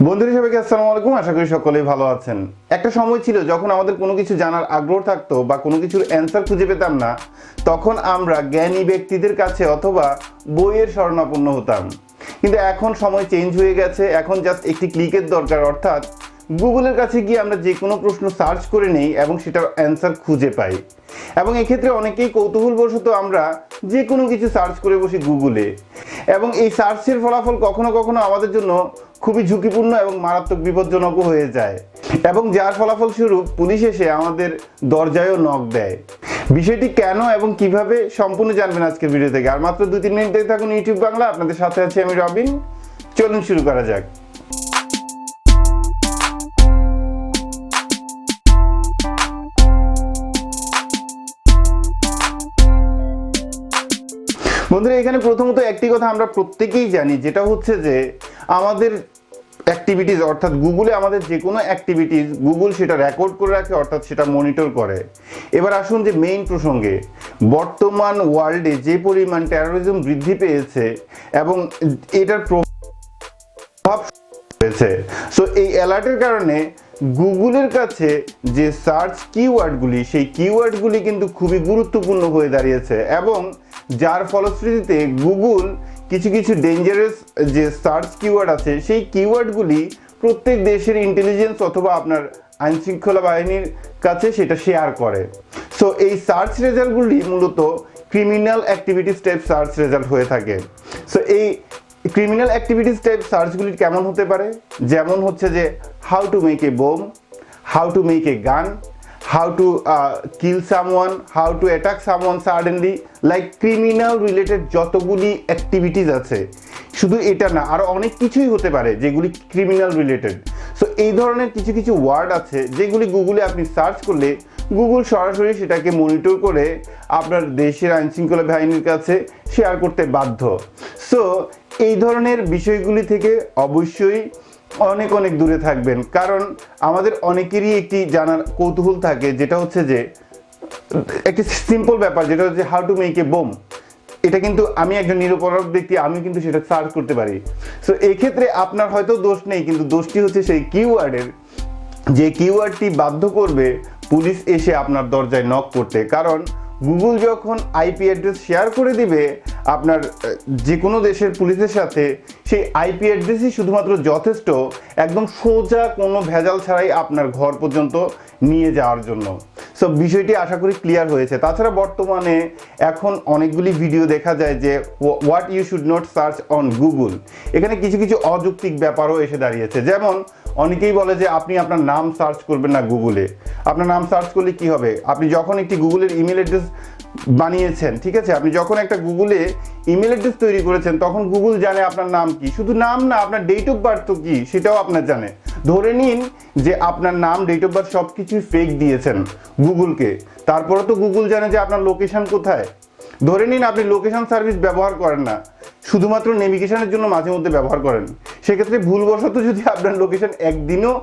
বন্ধুরা সবাইকে আসসালামু আলাইকুম। আশা করি সকলেই ভালো আছেন। একটা সময় ছিল যখন আমাদের কোনো কিছু জানার আগ্রহ থাকতো বা কোনো কিছুর অ্যান্সার খুঁজে পেতাম না, তখন আমরা জ্ঞানী ব্যক্তিদের কাছে অথবা বইয়ের শরণাপন্ন হতাম। কিন্তু এখন সময় চেঞ্জ হয়ে গেছে। এখন জাস্ট একটি ক্লিকের দরকার, অর্থাৎ গুগলের কাছে গিয়ে আমরা যে কোনো প্রশ্ন সার্চ করে নেই এবং সেটার অ্যান্সার খুঁজে পাই। এবং এক্ষেত্রে অনেকেই কৌতূহলবশত আমরা যে কোনো কিছু সার্চ করে বসি গুগলে, এবং এই সার্চের ফলাফল কখনো কখনো আমাদের জন্য খুবই ঝুঁকিপূর্ণ এবং মারাত্মক বিপজ্জনকও হয়ে যায়, এবং যার ফলাফল স্বরূপ পুলিশ এসে আমাদের দরজায়ও নক দেয়। বিষয়টি কেন এবং কিভাবে সম্পূর্ণ জানবেন আজকের ভিডিও থেকে। আর মাত্র 2-3 মিনিট দেখতে থাকুন ইউটিউব বাংলা। আপনাদের সাথে আছি আমি রবিন। চলুন শুরু করা যাক। বন্ধুরা, এখানে প্রথমত একটি কথা আমরা প্রত্যেকেই জানি, যেটা হচ্ছে যে আমাদের অ্যাক্টিভিটিস, অর্থাৎ গুগলে আমাদের যে কোনো অ্যাক্টিভিটিস গুগল সেটা রেকর্ড করে রাখে, অর্থাৎ সেটা মনিটর করে। এবার আসুন যে মেইন প্রসঙ্গে। বর্তমান ওয়ার্ল্ডে যে পরিমাণ টেরোরিজম বৃদ্ধি পেয়েছে এবং এটার প্রভাব হয়েছে, সো এই অ্যালার্টের কারণে গুগলের কাছে যে সার্চ কিওয়ার্ডগুলি, সেই কিওয়ার্ডগুলি কিন্তু খুবই গুরুত্বপূর্ণ হয়ে দাঁড়িয়েছে, এবং যার ফলশ্রুতিতে গুগল কিছু কিছু ডেঞ্জারাস যে সার্চ কিওয়ার্ড আছে সেই কিওয়ার্ডগুলি প্রত্যেক দেশের ইন্টেলিজেন্স অথবা আপনার আইনশৃঙ্খলা বাহিনীর কাছে সেটা শেয়ার করে। সো এই সার্চ রেজাল্টগুলি মূলত criminal activities type search result হয়ে থাকে। সো এই ক্রিমিনাল অ্যাক্টিভিটিস টাইপ সার্চগুলি কেমন হতে পারে? যেমন হচ্ছে যে how to make a bomb, how to make a গান, how to kill someone, how to attack someone suddenly, like criminal related যতগুলি অ্যাক্টিভিটিস আছে, শুধু এটা না আরো অনেক কিছুই হতে পারে যেগুলি ক্রিমিনাল রিলেটেড। সো এই ধরনের কিছু কিছু ওয়ার্ড আছে যেগুলি গুগলে আপনি সার্চ করলে গুগল সরাসরি সেটাকে মনিটর করে আপনার দেশের আইনশৃঙ্খলা বাহিনীর কাছে শেয়ার করতে বাধ্য। সো এই ধরনের বিষয়গুলি থেকে অবশ্যই অনেক অনেক দূরে থাকবেন, কারণ আমাদের অনেকেরই একটি জানার কৌতূহল থাকে, যেটা হচ্ছে যে একটি সিম্পল ব্যাপার, যেটা হচ্ছে how to make a bomb. এটা কিন্তু আমি একজন নিরপরাধ ব্যক্তি, আমি কিন্তু সেটা সার্চ করতে পারি। সো এক্ষেত্রে আপনার হয়তো দোষ নেই, কিন্তু দোষটি হচ্ছে সেই কিওয়ার্ডের, যে কিওয়ার্ডটি বাধ্য করবে পুলিশ এসে আপনার দরজায় নক করতে। কারণ গুগল যখন আইপি অ্যাড্রেস শেয়ার করে দিবে আপনার যে কোনো দেশের পুলিশের সাথে, সেই আইপি অ্যাড্রেসই শুধুমাত্র যথেষ্ট একদম সোজা কোনো ভেজাল ছাড়াই আপনার ঘর পর্যন্ত নিয়ে যাওয়ার জন্য। সো বিষয়টি আশা করি ক্লিয়ার হয়েছে। তাছাড়া বর্তমানে এখন অনেকগুলি ভিডিও দেখা যায় যে what you should not search on Google. এখানে কিছু কিছু অযৌক্তিক ব্যাপারও এসে দাঁড়িয়েছে। যেমন অনেকেই বলে যে আপনি আপনার নাম সার্চ করবেন না গুগলে। আপনার নাম সার্চ করলে কি হবে? আপনি যখন একটি গুগলের ইমেল অ্যাড্রেস বানিয়েছেন, ঠিক আছে, আপনি যখন একটা গুগলে ইমেল অ্যাড্রেস তৈরি করেছেন, তখন গুগল জানে আপনার নাম কি। শুধু নাম না, আপনার ডেট অফ বার্থ তো কি সেটাও আপনার জানে। ধরে নিন যে আপনার নাম, ডেট অফ বার্থ সব কিছুই ফেক দিয়েছেন গুগলকে, তারপরে তো গুগল জানে যে আপনার লোকেশন কোথায়। ধরে নিন আপনি লোকেশন সার্ভিস ব্যবহার করেন না, শুধুমাত্র নেভিগেশনের জন্য মাঝে মধ্যে ব্যবহার করেন, সেক্ষেত্রে ভুলবশত যদি আপনার লোকেশন একদিনও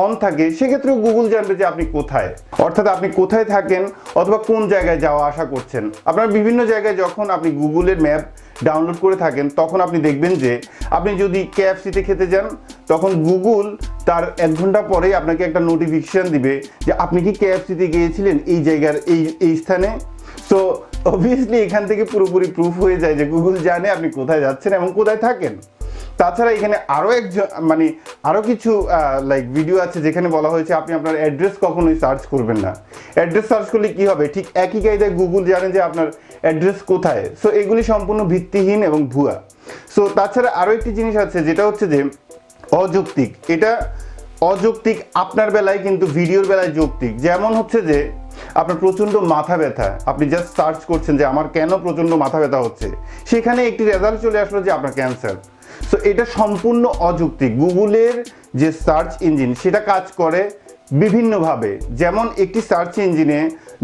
অন থাকে, সেক্ষেত্রেও গুগল জানবে যে আপনি কোথায়, অর্থাৎ আপনি কোথায় থাকেন অথবা কোন জায়গায় যাওয়া আসা করছেন। আপনার বিভিন্ন জায়গায় যখন আপনি গুগলের ম্যাপ ডাউনলোড করে থাকেন, তখন আপনি দেখবেন যে আপনি যদি কেএফসিতে খেতে যান, তখন গুগল তার 1 ঘন্টা পরেই আপনাকে একটা নোটিফিকেশন দিবে যে আপনি কি কেএফসিতে গিয়েছিলেন এই জায়গার এই স্থানে। সো অবভিয়াসলি এখান থেকে পুরোপুরি প্রুফ হয়ে যায় যে গুগল জানে আপনি কোথায় যাচ্ছেন এবং কোথায় থাকেন। তাছাড়া এখানে আরও কিছু লাইক ভিডিও আছে যেখানে বলা হয়েছে আপনি আপনার অ্যাড্রেস কখনোই সার্চ করবেন না। অ্যাড্রেস সার্চ করলে কি হবে? ঠিক একই কায়দায় গুগল জানে যে আপনার অ্যাড্রেস কোথায়। সো এগুলি সম্পূর্ণ ভিত্তিহীন এবং ভুয়া। সো তাছাড়া আরও একটি জিনিস আছে, যেটা হচ্ছে যে অযৌক্তিক। এটা অযৌক্তিক আপনার বেলায়, কিন্তু ভিডিওর বেলায় যৌক্তিক। যেমন হচ্ছে যে আপনার প্রচণ্ড মাথা ব্যথা, আপনি জাস্ট সার্চ করছেন যে আমার কেন প্রচণ্ড মাথা ব্যথা হচ্ছে, সেখানে একটি রেজাল্ট চলে আসলো যে আপনার ক্যান্সার। সো এটা সম্পূর্ণ অযৌক্তিক। গুগলের যে সার্চ ইঞ্জিন সেটা কাজ করে বিভিন্নভাবে। যেমন একটি সার্চ ইঞ্জিনে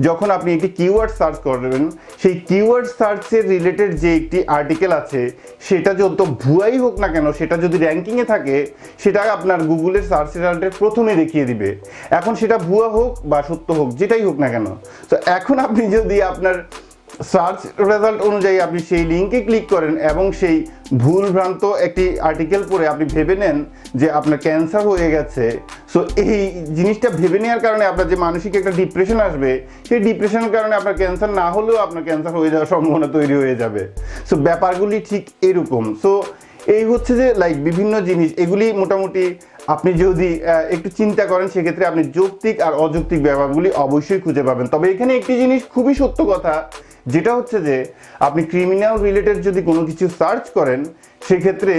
যখন আপনি একটি কিওয়ার্ড সার্চ করবেন, সেই কিওয়ার্ড সার্চের রিলেটেড যে একটি আর্টিকেল আছে, সেটা যত ভুয়াই হোক না কেন, সেটা যদি র্যাঙ্কিংয়ে থাকে, সেটা আপনার গুগলের সার্চ রেজাল্টের প্রথমে দেখিয়ে দিবে। এখন সেটা ভুয়া হোক বা সত্য হোক, যেটাই হোক না কেন। তো এখন আপনি যদি আপনার সার্চ রেজাল্ট অনুযায়ী আপনি সেই লিঙ্কে ক্লিক করেন এবং সেই ভুলভ্রান্ত একটি আর্টিকেল পড়ে আপনি ভেবে নেন যে আপনার ক্যান্সার হয়ে গেছে। সো এই জিনিসটা ভেবে নেওয়ার কারণে আপনার যে মানসিক একটা ডিপ্রেশন আসবে, সেই ডিপ্রেশনের কারণে আপনার ক্যান্সার না হলেও আপনার ক্যান্সার হয়ে যাওয়ার সম্ভাবনা তৈরি হয়ে যাবে। সো ব্যাপারগুলি ঠিক এরকম। সো এই হচ্ছে যে লাইক বিভিন্ন জিনিস, এগুলি মোটামুটি আপনি যদি একটু চিন্তা করেন সেক্ষেত্রে আপনি যৌক্তিক আর অযৌক্তিক ব্যাপারগুলি অবশ্যই খুঁজে পাবেন। তবে এখানে একটি জিনিস খুবই সত্য কথা, যেটা হচ্ছে যে আপনি ক্রিমিনাল রিলেটেড যদি কোনো কিছু সার্চ করেন সেক্ষেত্রে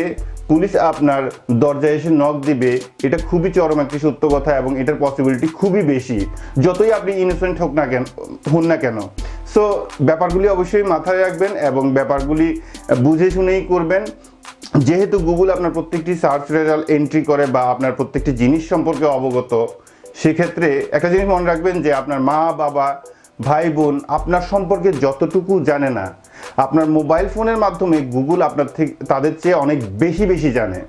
পুলিশ আপনার দরজায় এসে নক দিবে, এটা খুবই চরম একটি সত্য কথা এবং এটার পসিবিলিটি খুবই বেশি, যতই আপনি ইনোসেন্ট হন না কেন। সো ব্যাপারগুলি অবশ্যই মাথায় রাখবেন এবং ব্যাপারগুলি বুঝে শুনেই করবেন। যেহেতু গুগল আপনার প্রত্যেকটি সার্চ রেজাল্ট এন্ট্রি করে বা আপনার প্রত্যেকটি জিনিস সম্পর্কে অবগত, সেক্ষেত্রে একটা জিনিস মনে রাখবেন যে আপনার মা বাবা ভাই বোন আপনার সম্পর্কে যতটুকু জানে না, আপনার মোবাইল ফোনের মাধ্যমে গুগল আপনার থেকে তাদের চেয়ে অনেক বেশি জানে।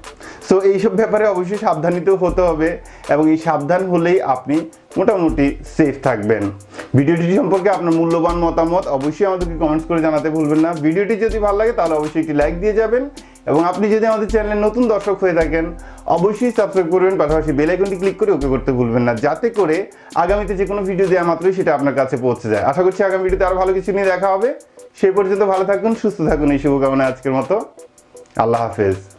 সো এইসব ব্যাপারে অবশ্যই সাবধানিত হতে হবে এবং এই সাবধান হলেই আপনি মোটামুটি সেফ থাকবেন। ভিডিওটি সম্পর্কে আপনার মূল্যবান মতামত অবশ্যই আমাদেরকে কমেন্টস করে জানাতে ভুলবেন না। ভিডিওটি যদি ভালো লাগে তাহলে অবশ্যই একটি লাইক দিয়ে যাবেন এবং আপনি যদি আমাদের চ্যানেলের নতুন দর্শক হয়ে থাকেন অবশ্যই সাবস্ক্রাইব করবেন, পাশাপাশি বেল আইকনটি ক্লিক করে ওকে করতে ভুলবেন না, যাতে করে আগামীতে যে কোনো ভিডিও দেওয়া মাত্রই সেটা আপনার কাছে পৌঁছে যায়। আশা করছি আগামী ভিডিওতে আরও ভালো কিছু নিয়ে দেখা হবে। সেই পর্যন্ত ভালো থাকুন, সুস্থ থাকুন, এই শুভকামনা আজকের মতো। আল্লাহ হাফেজ।